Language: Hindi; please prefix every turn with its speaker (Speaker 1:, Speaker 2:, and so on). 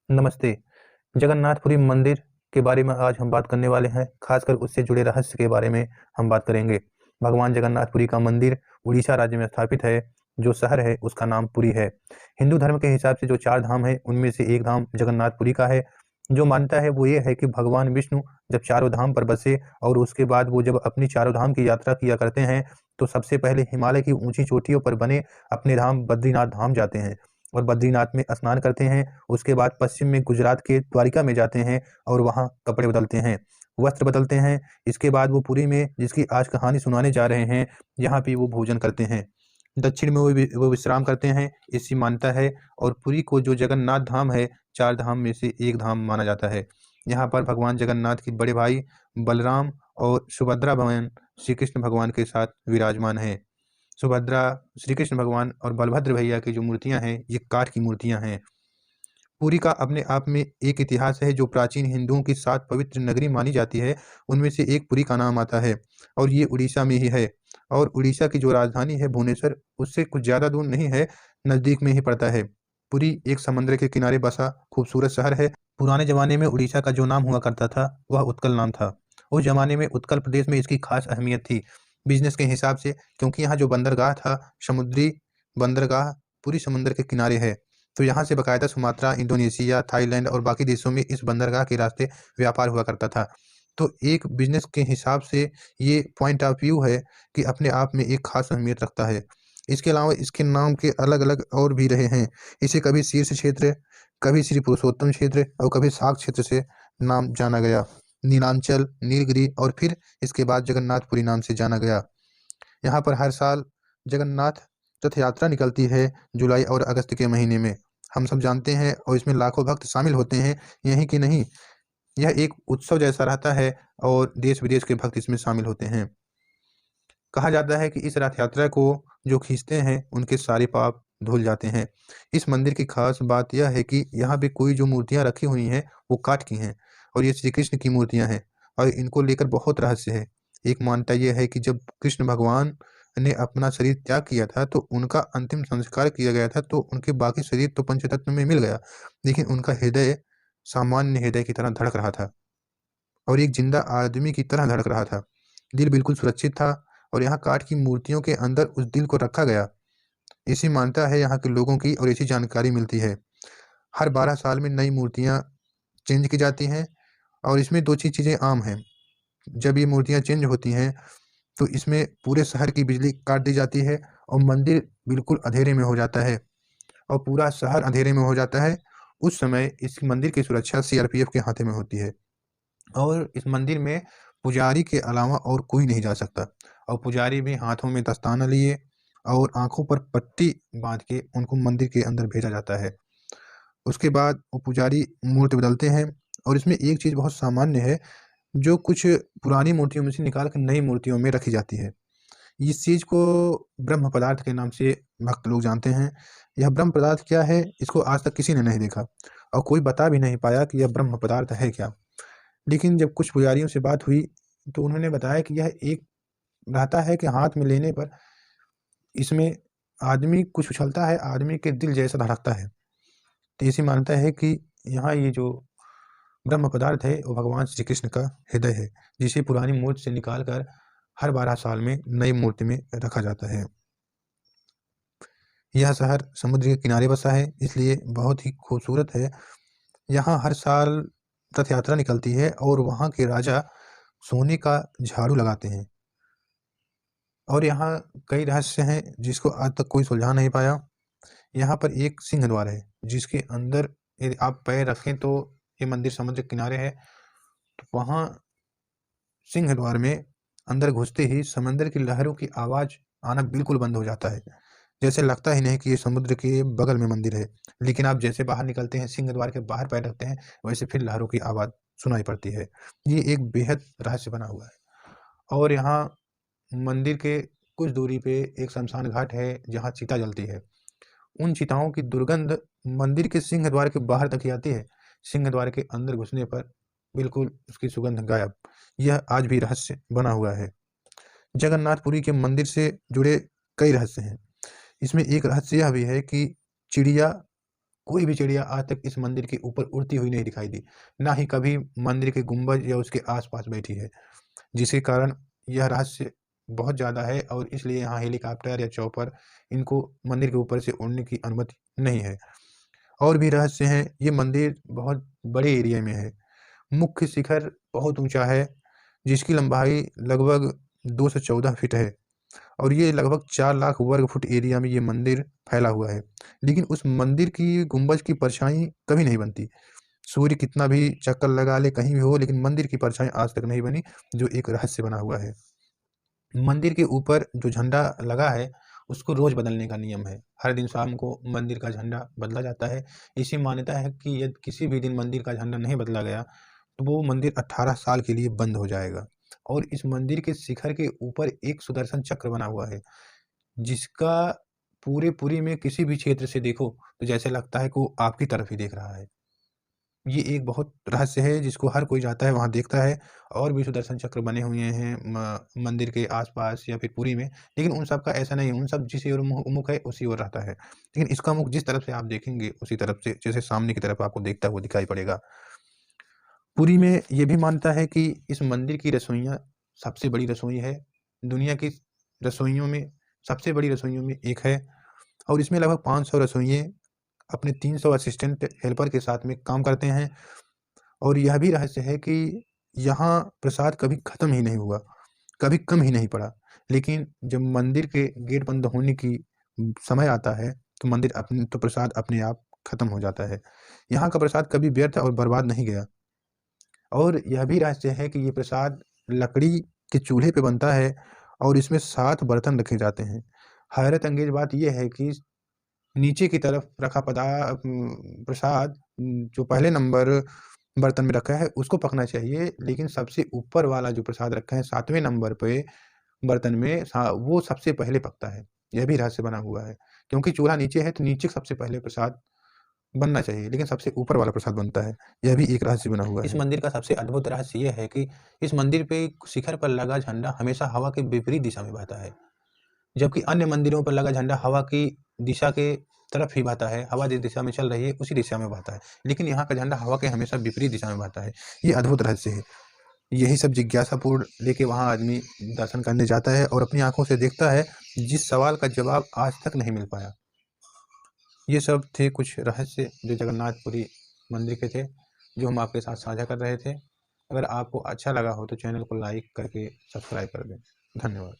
Speaker 1: नमस्ते। जगन्नाथपुरी मंदिर के बारे में आज हम बात करने वाले हैं, खासकर उससे जुड़े रहस्य के बारे में हम बात करेंगे। भगवान जगन्नाथपुरी का मंदिर उड़ीसा राज्य में स्थापित है। जो शहर है उसका नाम पुरी है। हिंदू धर्म के हिसाब से जो 4 धाम हैं, उनमें से एक धाम जगन्नाथपुरी का है। जो मान्यता है वो ये है कि भगवान विष्णु जब चारों धाम पर बसे और उसके बाद वो जब अपनी चारों धाम की यात्रा किया करते हैं, तो सबसे पहले हिमालय की ऊँची चोटियों पर बने अपने धाम बद्रीनाथ धाम जाते हैं और बद्रीनाथ में स्नान करते हैं। उसके बाद पश्चिम में गुजरात के द्वारिका में जाते हैं और वहाँ कपड़े बदलते हैं, वस्त्र बदलते हैं। इसके बाद वो पुरी में, जिसकी आज कहानी सुनाने जा रहे हैं, यहाँ पे वो भोजन करते हैं। दक्षिण में वो विश्राम करते हैं, ऐसी मान्यता है। और पुरी को जो जगन्नाथ धाम है, 4 धाम में से एक धाम माना जाता है। यहाँ पर भगवान जगन्नाथ के बड़े भाई बलराम और सुभद्रा बहन श्री कृष्ण भगवान के साथ विराजमान हैं। सुभद्रा, श्री कृष्ण भगवान और बलभद्र भैया की जो मूर्तियाँ हैं, ये काठ की मूर्तियाँ हैं। पुरी का अपने आप में एक इतिहास है। जो प्राचीन हिंदुओं की 7 पवित्र नगरी मानी जाती है, उनमें से एक पुरी का नाम आता है और ये उड़ीसा में ही है। और उड़ीसा की जो राजधानी है भुवनेश्वर, उससे कुछ ज़्यादा दूर नहीं है, नज़दीक में ही पड़ता है। पुरी एक समुद्र के किनारे बसा खूबसूरत शहर है। पुराने ज़माने में उड़ीसा का जो नाम हुआ करता था, वह उत्कल नाम था। उस ज़माने में उत्कल प्रदेश में इसकी खास अहमियत थी, बिज़नेस के हिसाब से, क्योंकि यहाँ जो बंदरगाह था, समुद्री बंदरगाह पूरी समुद्र के किनारे है। तो यहाँ से बाकायदा सुमात्रा, इंडोनेशिया, थाईलैंड और बाकी देशों में इस बंदरगाह के रास्ते व्यापार हुआ करता था। तो एक बिज़नेस के हिसाब से ये पॉइंट ऑफ व्यू है कि अपने आप में एक ख़ास अहमियत रखता है। इसके अलावा इसके नाम के अलग-अलग और भी रहे हैं। इसे कभी शीर्ष क्षेत्र, कभी श्री पुरुषोत्तम क्षेत्र और कभी शाक क्षेत्र से नाम जाना गया। नीलांचल, नीलगिरी और फिर इसके बाद जगन्नाथपुरी नाम से जाना गया। यहाँ पर हर साल जगन्नाथ रथ यात्रा निकलती है जुलाई और अगस्त के महीने में। हम सब जानते हैं और इसमें लाखों भक्त शामिल होते हैं। यहीं कि नहीं, यह एक उत्सव जैसा रहता है और देश-विदेश के भक्त इसमें शामिल होते हैं। कहा जाता है कि इस रथ यात्रा को जो खींचते हैं, उनके सारे पाप धुल जाते हैं। इस मंदिर की खास बात यह है कि यहाँ पे कोई जो मूर्तियाँ रखी हुई हैं, वो काठ की हैं और ये श्री कृष्ण की मूर्तियाँ हैं और इनको लेकर बहुत रहस्य है। एक मान्यता ये है कि जब कृष्ण भगवान ने अपना शरीर त्याग किया था, तो उनका अंतिम संस्कार किया गया था, तो उनके बाकी शरीर तो पंचतत्व में मिल गया, लेकिन उनका हृदय सामान्य हृदय की तरह धड़क रहा था और एक जिंदा आदमी की तरह धड़क रहा था। दिल बिल्कुल सुरक्षित था और यहाँ काठ की मूर्तियों के अंदर उस दिल को रखा गया। ऐसी मान्यता है यहाँ के लोगों की और ऐसी जानकारी मिलती है। हर 12 साल में नई मूर्तियाँ चेंज की जाती हैं और इसमें 2 चीज़ें आम हैं। जब ये मूर्तियाँ चेंज होती हैं, तो इसमें पूरे शहर की बिजली काट दी जाती है और मंदिर बिल्कुल अंधेरे में हो जाता है और पूरा शहर अंधेरे में हो जाता है। उस समय इस मंदिर की सुरक्षा सीआरपीएफ के हाथे में होती है और इस मंदिर में पुजारी के अलावा और कोई नहीं जा सकता और पुजारी भी हाथों में दस्ताना लिए और आँखों पर पट्टी बाँध के उनको मंदिर के अंदर भेजा जाता है। उसके बाद वो पुजारी मूर्ति बदलते हैं और इसमें एक चीज़ बहुत सामान्य है, जो कुछ पुरानी मूर्तियों में से निकाल कर नई मूर्तियों में रखी जाती है। इस चीज़ को ब्रह्म पदार्थ के नाम से भक्त लोग जानते हैं। यह ब्रह्म पदार्थ क्या है, इसको आज तक किसी ने नहीं देखा और कोई बता भी नहीं पाया कि यह ब्रह्म पदार्थ है क्या। लेकिन जब कुछ पुजारियों से बात हुई, तो उन्होंने बताया कि यह एक रहता है कि हाथ में लेने पर इसमें आदमी कुछ उछलता है, आदमी के दिल जैसा धड़कता है। तो ऐसी मान्यता है कि यहाँ ये जो ब्रह्म पदार्थ है, वो भगवान श्री कृष्ण का हृदय है, जिसे पुरानी मूर्ति से निकाल कर हर 12 साल में नई मूर्ति में रखा जाता है। यह शहर समुद्र के किनारे बसा है, इसलिए बहुत ही खूबसूरत है। यहाँ हर साल रथ यात्रा निकलती है और वहाँ के राजा सोने का झाड़ू लगाते हैं और यहाँ कई रहस्य हैं जिसको आज तक कोई सुलझा नहीं पाया। यहाँ पर एक सिंह द्वार है, जिसके अंदर यदि आप पैर रखें तो ये मंदिर समुद्र के किनारे है, तो वहाँ सिंह द्वार में अंदर घुसते ही समंदर की लहरों की आवाज़ आना बिल्कुल बंद हो जाता है। जैसे लगता ही नहीं कि ये समुद्र के बगल में मंदिर है। लेकिन आप जैसे बाहर निकलते हैं, सिंह द्वार के बाहर पैर रखते हैं, वैसे फिर लहरों की आवाज़ सुनाई पड़ती है। ये एक बेहद रहस्य बना हुआ है और यहाँ मंदिर के कुछ दूरी पे एक श्मशान घाट है, जहाँ चिता जलती है। उन चिताओं की दुर्गंध मंदिर के सिंह द्वार के बाहर तक ही आती है। सिंह द्वार के अंदर घुसने पर बिल्कुल उसकी सुगंध गायब। यह आज भी रहस्य बना हुआ है। जगन्नाथपुरी के मंदिर से जुड़े कई रहस्य हैं। इसमें एक रहस्य यह भी है कि चिड़िया कोई भी चिड़िया आज तक इस मंदिर के ऊपर उड़ती हुई नहीं दिखाई दी, ना ही कभी मंदिर के गुंबज या उसके आसपास बैठी है, जिसके कारण यह रहस्य बहुत ज़्यादा है और इसलिए यहाँ हेलीकॉप्टर या चॉपर इनको मंदिर के ऊपर से उड़ने की अनुमति नहीं है। और भी रहस्य हैं, ये मंदिर बहुत बड़े एरिया में है। मुख्य शिखर बहुत ऊंचा है, जिसकी लंबाई लगभग 214 फीट है और ये लगभग 4 लाख वर्ग फुट एरिया में ये मंदिर फैला हुआ है। लेकिन उस मंदिर की गुंबज की परछाई कभी नहीं बनती। सूर्य कितना भी चक्कर लगा ले कहीं भी हो, लेकिन मंदिर की परछाई आज तक नहीं बनी, जो एक रहस्य बना हुआ है। मंदिर के ऊपर जो झंडा लगा है उसको रोज बदलने का नियम है। हर दिन शाम को मंदिर का झंडा बदला जाता है। ऐसी मान्यता है कि यदि किसी भी दिन मंदिर का झंडा नहीं बदला गया तो वो मंदिर 18 साल के लिए बंद हो जाएगा। और इस मंदिर के शिखर के ऊपर एक सुदर्शन चक्र बना हुआ है, जिसका पूरे पुरी में किसी भी क्षेत्र से देखो तो जैसे लगता है कि वो आपकी तरफ ही देख रहा है। ये एक बहुत रहस्य है जिसको हर कोई जाता है वहाँ देखता है। और भी सुदर्शन चक्र बने हुए हैं मंदिर के आसपास या फिर पुरी में, लेकिन उन सब का ऐसा नहीं है। उन सब जिस ओर मुख है उसी ओर रहता है, लेकिन इसका मुख जिस तरफ से आप देखेंगे उसी तरफ से, जैसे सामने की तरफ आपको देखता हुआ दिखाई पड़ेगा। पुरी में ये भी मानता है कि इस मंदिर की रसोइयाँ सबसे बड़ी रसोई है, दुनिया की रसोइयों में सबसे बड़ी रसोइयों में एक है और इसमें लगभग 500 रसोइये अपने 300 असिस्टेंट हेल्पर के साथ में काम करते हैं। और यह भी रहस्य है कि यहाँ प्रसाद कभी खत्म ही नहीं हुआ, कभी कम ही नहीं पड़ा। लेकिन जब मंदिर के गेट बंद होने की समय आता है तो मंदिर अपने तो प्रसाद अपने आप खत्म हो जाता है। यहाँ का प्रसाद कभी व्यर्थ और बर्बाद नहीं गया। और यह भी रहस्य है कि ये प्रसाद लकड़ी के चूल्हे पे बनता है और इसमें 7 बर्तन रखे जाते हैं। हैरत अंगेज बात यह है कि नीचे की तरफ रखा प्रसाद जो पहले नंबर बर्तन में रखा है उसको पकना चाहिए, लेकिन सबसे ऊपर वाला जो प्रसाद रखा है 7वें नंबर पे बर्तन में वो सबसे पहले पकता है। यह भी रहस्य बना हुआ है, क्योंकि चूल्हा नीचे है तो नीचे सबसे पहले प्रसाद बनना चाहिए, लेकिन सबसे ऊपर वाला प्रसाद बनता है। यह भी एक रहस्य बना हुआ है। इस मंदिर का सबसे अद्भुत रहस्य यह है कि इस मंदिर पे शिखर पर लगा झंडा हमेशा हवा के विपरीत दिशा में बहता है, जबकि अन्य मंदिरों पर लगा झंडा हवा की दिशा के तरफ ही बहता है। हवा जिस दिशा में चल रही है उसी दिशा में बहता है, लेकिन यहाँ का झंडा हवा के हमेशा विपरीत दिशा में बहता है। ये अद्भुत रहस्य है। यही सब जिज्ञासापूर्ण लेके वहाँ आदमी दर्शन करने जाता है और अपनी आंखों से देखता है, जिस सवाल का जवाब आज तक नहीं मिल पाया। ये सब थे कुछ रहस्य जो जगन्नाथपुरी मंदिर के थे, जो हम आपके साथ साझा कर रहे थे। अगर आपको अच्छा लगा हो तो चैनल को लाइक करके सब्सक्राइब कर दें। धन्यवाद।